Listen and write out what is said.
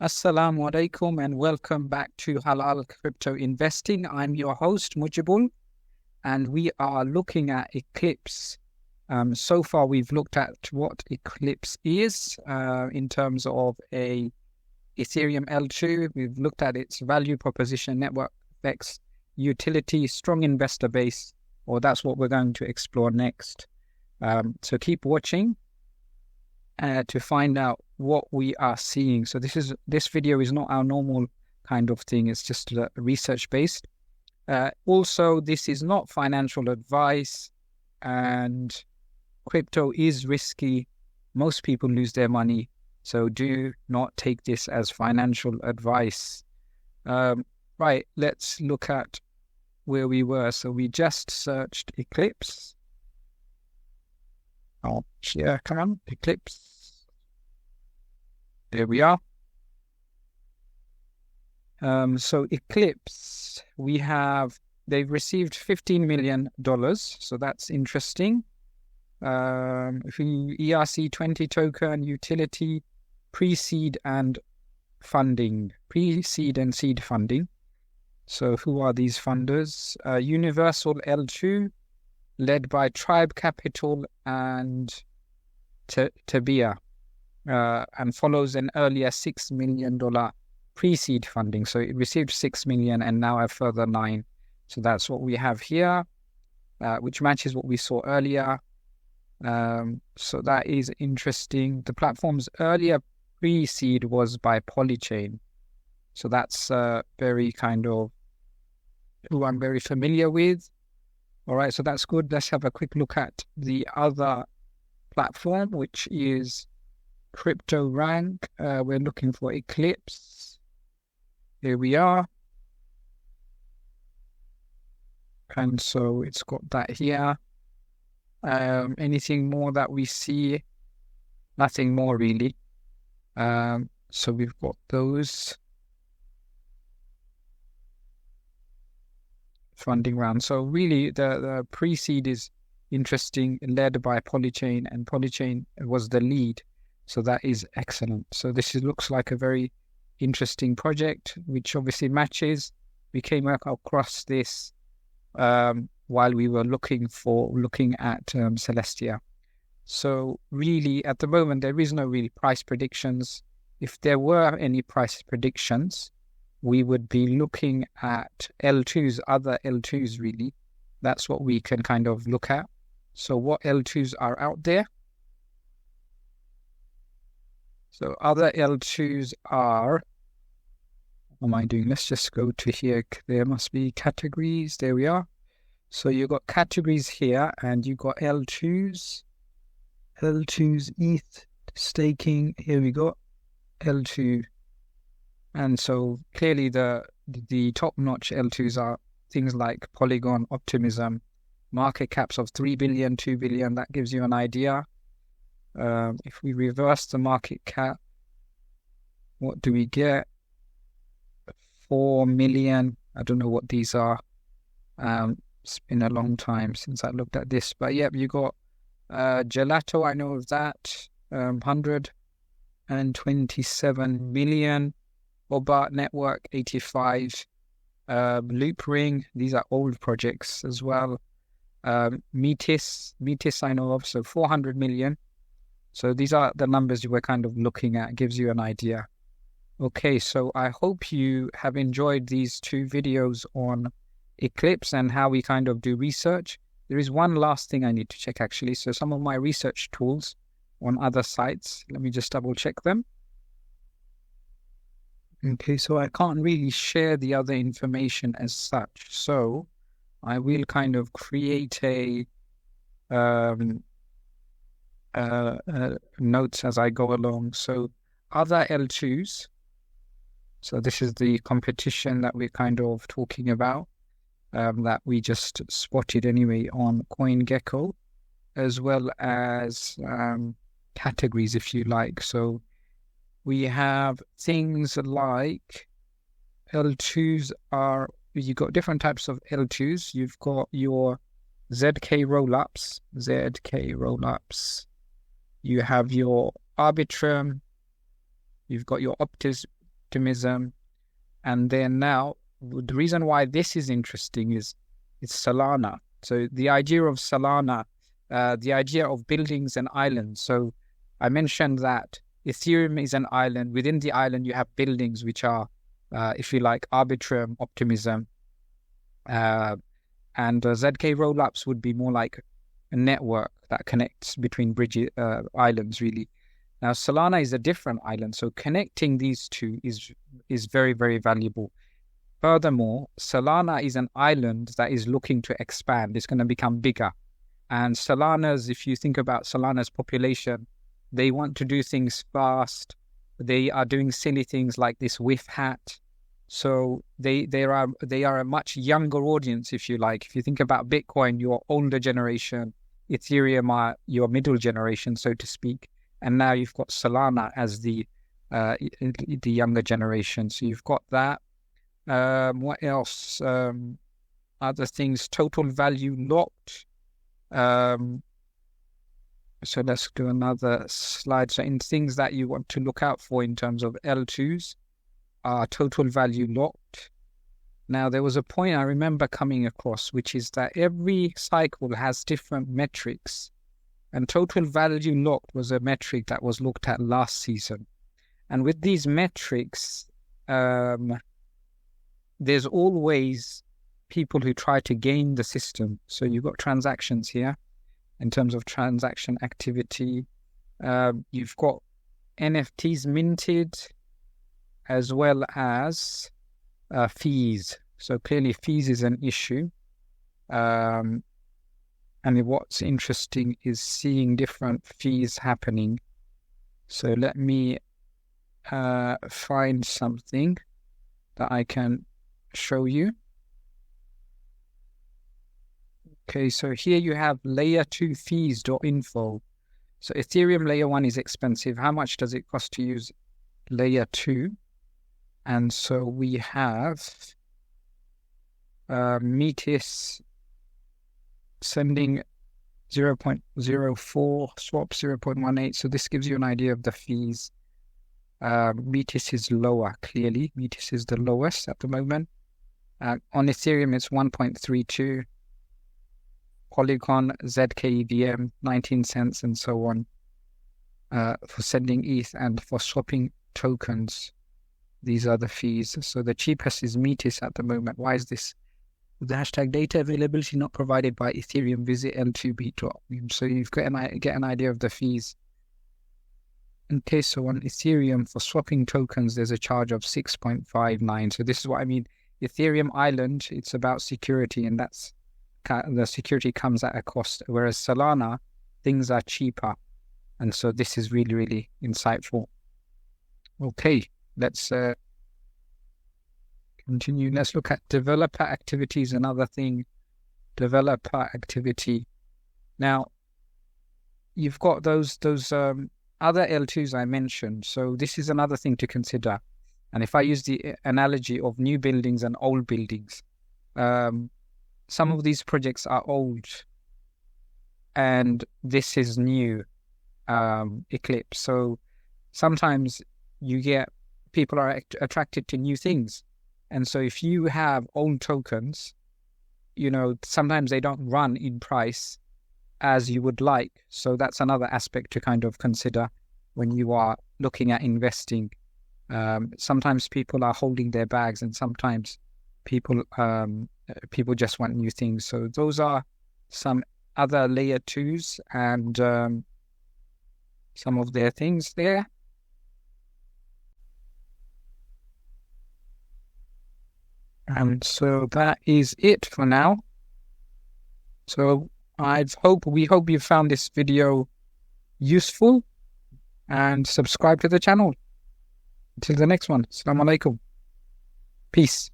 Assalamu alaikum and welcome back to Halal Crypto Investing. I'm your host, Mujibul, and we are looking at Eclipse. So far, we've looked at what Eclipse is in terms of a Ethereum L2. We've looked at its value proposition, network effects, utility, strong investor base, or that's what we're going to explore next. So keep watching to find out what we are seeing. So this video is not our normal kind of thing. It's just research based. Also, this is not financial advice, and crypto is risky. Most people lose their money. So do not take this as financial advice. Right, let's look at where we were. So we just searched Eclipse. Oh, yeah, come on, Eclipse. There we are. So Eclipse, they've received $15 million. So that's interesting. ERC20 token, utility, pre-seed and seed funding. So who are these funders? Universal L2, led by Tribe Capital and Tabia, and follows an earlier $6 million pre-seed funding. So it received $6 million and now a further $9 million. So that's what we have here, which matches what we saw earlier. So that is interesting. The platform's earlier pre-seed was by Polychain. So that's very kind of who I'm very familiar with. All right, so that's good. Let's have a quick look at the other platform, which is Crypto Rank. We're looking for Eclipse. Here we are. And so it's got that here. Anything more that we see? Nothing more really. So we've got those funding round. So really the pre-seed is interesting, led by Polychain, and Polychain was the lead. So that is excellent. So this looks like a very interesting project, which obviously matches. We came across this while we were looking at Celestia. So really, at the moment, there is no really price predictions. If there were any price predictions, we would be looking at L2s, other L2s really. That's what we can kind of look at. So what L2s are out there? So other L2s are, what am I doing? Let's just go to here. There must be categories. There we are. So you've got categories here and you've got L2s, ETH, staking. Here we go, L2. And so clearly the top-notch L2s are things like Polygon, Optimism, market caps of 3 billion, 2 billion. That gives you an idea. If we reverse the market cap, what do we get? 4 million. I don't know what these are. It's been a long time since I looked at this. But yeah, you got Gelato, I know of that. 127 million. Hobart Network, 85. Loop Ring, these are old projects as well. Metis I know of, so 400 million. So these are the numbers you were kind of looking at, gives you an idea. Okay, so I hope you have enjoyed these two videos on Eclipse and how we kind of do research. There is one last thing I need to check actually. So some of my research tools on other sites, let me just double check them. Okay, so I can't really share the other information as such. So I will kind of create a notes as I go along. So other L2s. So this is the competition that we're kind of talking about, that we just spotted anyway on CoinGecko, as well as categories, if you like. So we have things like L2s you've got different types of L2s. You've got your ZK rollups. You have your Arbitrum. You've got your optimism. And then now, the reason why this is interesting is it's Solana. So the idea of Solana, the idea of buildings and islands. So I mentioned that Ethereum is an island. Within the island, you have buildings which are, if you like, Arbitrum, Optimism. And ZK rollups would be more like a network that connects between islands, really. Now, Solana is a different island, so connecting these two is very, very valuable. Furthermore, Solana is an island that is looking to expand. It's going to become bigger. And if you think about Solana's population, they want to do things fast. They are doing silly things like this whiff hat. So they are a much younger audience, if you like. If you think about Bitcoin, your older generation, Ethereum are your middle generation, so to speak. And now you've got Solana as the younger generation. So you've got that. What else? Other things, total value locked. So let's do another slide. So in things that you want to look out for in terms of L2s are total value locked. Now, there was a point I remember coming across, which is that every cycle has different metrics. And total value locked was a metric that was looked at last season. And with these metrics, there's always people who try to game the system. So you've got transactions here in terms of transaction activity. You've got NFTs minted as well as fees. So clearly fees is an issue. And what's interesting is seeing different fees happening. So let me find something that I can show you. Okay, so here you have layer 2 fees.info. So Ethereum layer 1 is expensive. How much does it cost to use layer 2? And so we have Metis sending 0.04, swap 0.18. So this gives you an idea of the fees. Metis is lower, clearly. Metis is the lowest at the moment. On Ethereum, it's 1.32. Polygon, ZK EVM, 19 cents, and so on, for sending ETH, and for swapping tokens, these are the fees. So the cheapest is Metis at the moment. Why is this? The hashtag data availability not provided by Ethereum, visit L2B.com. So you've got get an idea of the fees. Okay, so on Ethereum, for swapping tokens, there's a charge of 6.59. So this is what I mean. Ethereum Island, it's about security, and the security comes at a cost. Whereas Solana, things are cheaper. And so this is really, really insightful. Okay, let's continue. Let's look at developer activities, another thing. Developer activity. Now, you've got those other L2s I mentioned. So this is another thing to consider. And if I use the analogy of new buildings and old buildings, some of these projects are old and this is new, Eclipse. So sometimes you get people are attracted to new things. And so if you have old tokens, sometimes they don't run in price as you would like. So that's another aspect to kind of consider when you are looking at investing. Sometimes people are holding their bags, and sometimes people just want new things. So those are some other layer 2s and some of their things there. And so that is it for now. So we hope you found this video useful, and subscribe to the channel. Until the next one. Assalamu alaikum. Peace.